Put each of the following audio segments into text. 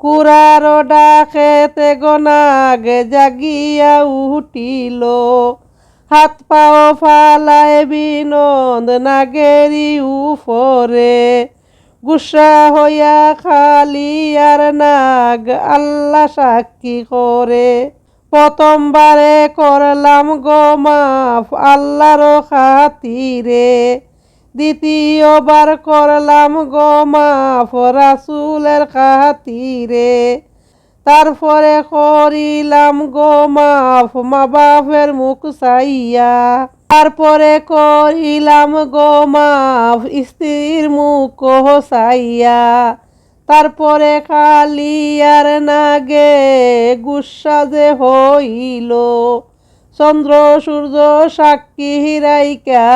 কুড়ার ডাকেতে গনাগ জাগিয়া উঠিল, হাত পাও ফালায় বিনোদ নাগেরি উপরে, গুসা হইয়া খালি আর নাগ আল্লাহ সাক্ষী করে। প্রথমবারে করলাম গো মাফ আল্লাহর খাতিরে, দ্বিতীয়বার করলাম গো মাফ রাসূলের খাতিরে, তারপরে করিলাম গো মাফ মা বাপের মুখ চাইয়া, তারপরে করিলাম গো মাফ স্ত্রীর মুখ চাইয়া, তারপরে খালি আর নাগে গুসা যে হইল, চন্দ্র সূর্য সাক্ষী রাইকা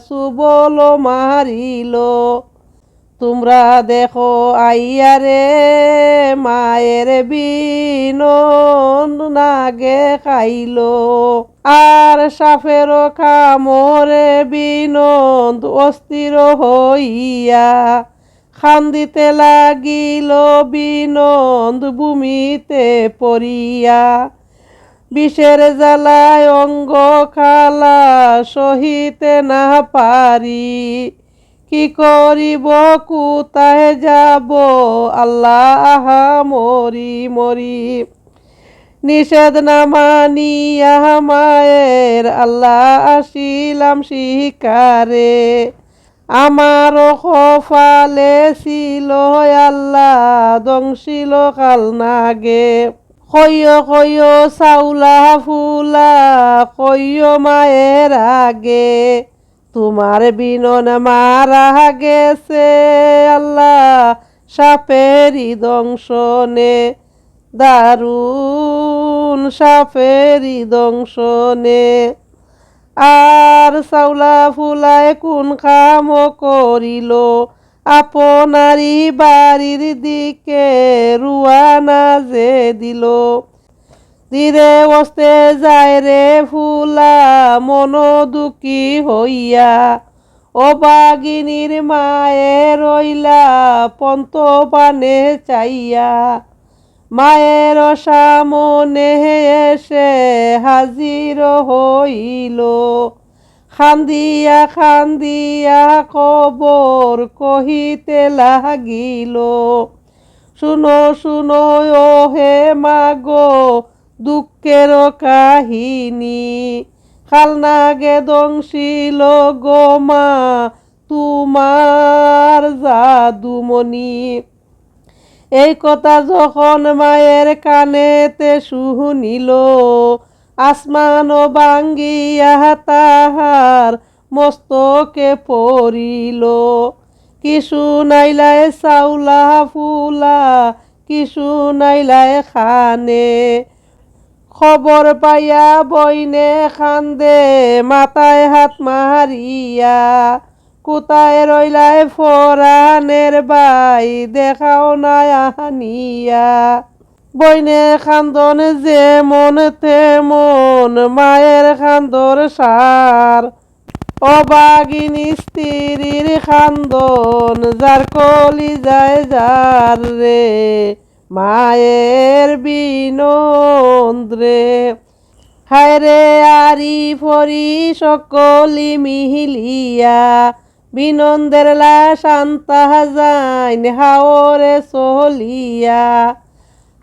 সুবল মারিল। তোমরা দেখো আইয়ারে মায়ের বিনোদ নাগে খাইল, আর সাপের কামড়ে বিনোদ অস্থির হইয়া, কান্দিতে লাগিল বিনোদ ভূমিতে পড়িয়া, বিষের জ্বালায় অঙ্গ খালা সহিতে না পারি, কি করিব কোথায় যাব আল্লাহ মরি মরি। নিষেধ না মানিয়া মায়ের আল্লাহ আসিলাম শিকারে, আমার কপালে ছিল আল্লাহ দংশিল কাল নাগে, কইয় কইয় চাউলা ফুলা কইয় মায়ের আগে, তোমার বিনন মারা গেছে আল্লাহ সাপেরি দংশনে, দারুণ সাপেরি দংশনে। আর চাউলা ফুলায় কোন কাম করিল, আপনারি বাড়ির দিকে রুয়ানা যে দিল, ধীরে বসতে যায় রে ফুলা মন দুঃখী হইয়া, অবাগিনীর মায়ে রইলা পন্ত পানে চাইয়া, মায়ের সামনে এসে হাজির হইল, খান্দিয়া খান্দিয়া খবর কহিতে লাগিল, শুনো শুনো ও হে মাগো দুঃখের কাহিনী, কাল নাগে দংশিল গো মা তোমার জাদুমণি। এই কথা যখন মায়ের কানেতে শুনিল, আসমান ভাঙ্গিয়া তাহার মস্তকে পড়িল, কি শুনাইলায় চাউলা ফুলা কি শুনাইলায় খানে, খবর পাইয়া বইনে খান্দে মাথায় হাত মারিয়া, কোথায় রইলায় ফরানের বাই দেখাও না আনিয়া। বইনে খান্দন যেমন তেমন মায়ের খান্দর সার, অবাগিনী স্ত্রীর খান্দন যার কলি যায় যার রে, মায়ের বিনোদ রে। হায় রে আরি ফরি সকলি মিহিলিয়া, বিনন্দের লাশ আনতা যাইন হাওরে চলিয়া,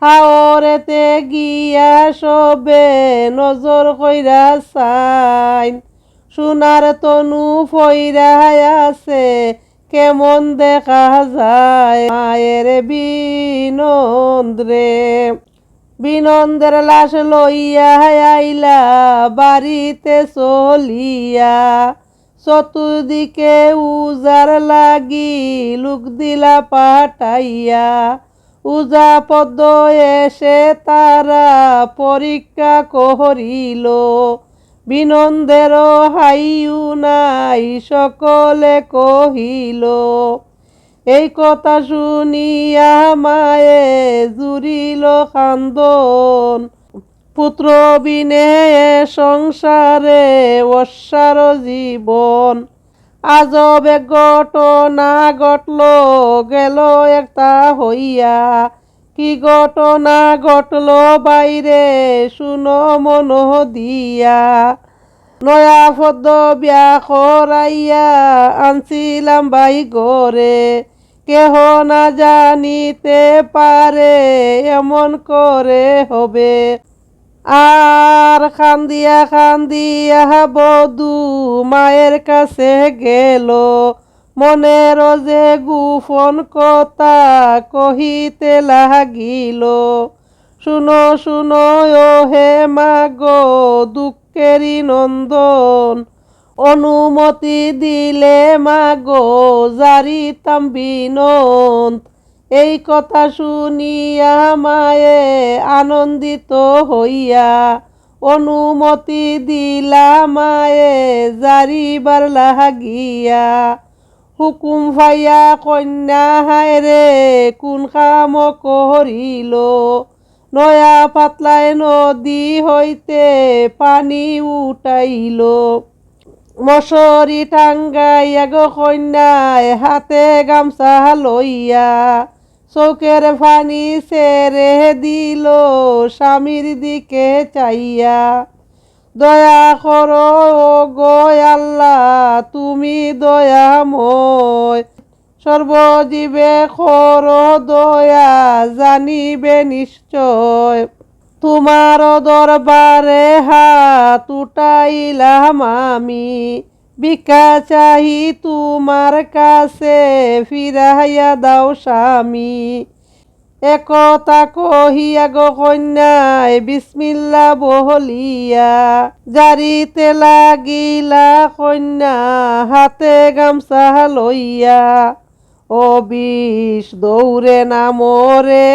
হাওরেতে গিয়া সবে নজর কইরা চাইন, সোনার তনু ফইরা আছে কেমন দেখা যায় মায়ের বিনোদ রে। বিনন্দের লাশ লইয়া আইলা বাড়িতে চলিয়া, চতুর্দিকে উজার লাগি লোক দিলা পাঠাইয়া, উজা পদ্ম এসে তারা পরীক্ষা করিল, বিনন্দের হাইউ নাই সকলে কহিল। এই কথা শুনিয়া মায়ে জুড়িল খান্দন, পুত্র বিনে সংসারে অসার জীবন, আজব এক ঘটনা ঘটল গেল একটা হইয়া, কি ঘটনা ঘটলো বাইরে শুনো মন দিয়া, নয়া পদ্ম বিয়া করাইয়া আনছিলাম বাই গরে, কেহ না জানিতে পারে এমন করে হবে। আর কান্দিয়া কান্দিয়া বধূ মায়ের কাছে গেল, মনের যে গোপন কথা কহিতে লাগিল। শুনো শুনো ও হে মাগো দুঃখেরই নন্দন, অনুমতি দিলে মাগো জারিতাম বিনন। এই কথা শুনিয়া মায়ে আনন্দিত হইয়া অনুমতি দিলা মায়ে জারিবার লাগিয়া। হুকুম ভাইয়া কন্যা হায়রে কোন কাম করিল, নয়া পাতলায় নদী হইতে পানি উঠাইল। মশারি টাঙ্গাইয়া গো কন্যায় হাতে গামছা লইয়া, চোখের পানি ছেড়ে দিল স্বামীর দিকে চাইয়া। দয়া করো ও গো আল্লাহ তুমি দয়াময়, সর্বজীবে করো দয়া জানিবে নিশ্চয়। তোমার দরবারে হাত উঠাইলাম আমি, ভিক্ষা চাহি তোমার কাছে ফিরাইয়া দাও স্বামী। একথা কহিয়া গো কন্যায় বিসমিল্লা বলিয়া জারিতে লাগিলা কন্যা হাতে গামছা লইয়া। ও বিষ দৌড়ে না মরে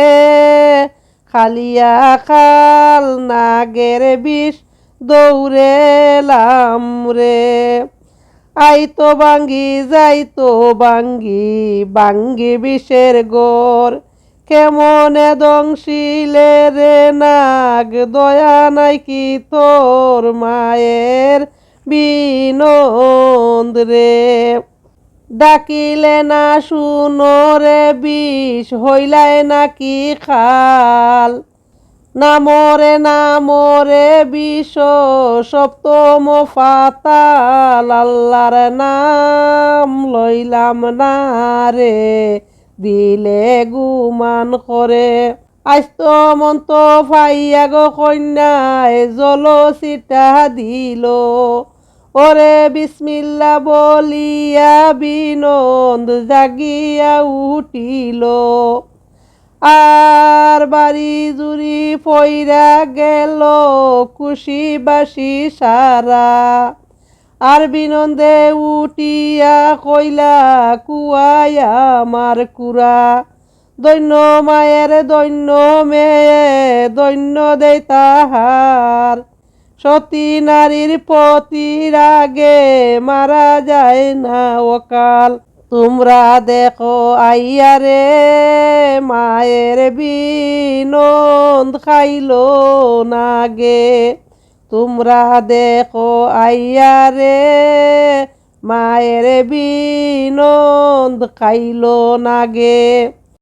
খালিয়া খাল নাগের বিষ দৌড়েলাম রে। আইতো বাঙ্গি যাইতো বাঙ্গি বাঙ্গি বিষের গোর, কেমনে দংশিলে রে নাগ দয়া নাই কি তোর মায়ের বিনন্দ রে। ডাকিলে না শুনো রে বিষ হইলাই নাকি খাল, নামরে বিষ সপ্তম পাতাল। আল্লাহর নাম লইলাম না রে দিলে গুমান করে। আস্ত মন্ত ফাইয়া গো কন্যায় জল সিটা দিল, ওরে বিসমিল্লা বলিয়া বিনন্দ জাগিয়া উঠিল। আর বাড়ি জুড়ি পইরা গেল খুশি বাসি সারা। আর বিনন্দে উঠিয়া কইলা কুয়ায়া আমার কুড়া, দৈন্য মায়ের দৈন্য মেয়ে দৈন্য দেই তাহার। সতী নারীর পতির আগে মারা যায় না অকাল। তোমরা দেখো আইয়া রে মায়ের বিনন্দ খাইল না গে, তোমরা দেখো আইয়া রে মায়ের বিনন্দ খাইল না গে।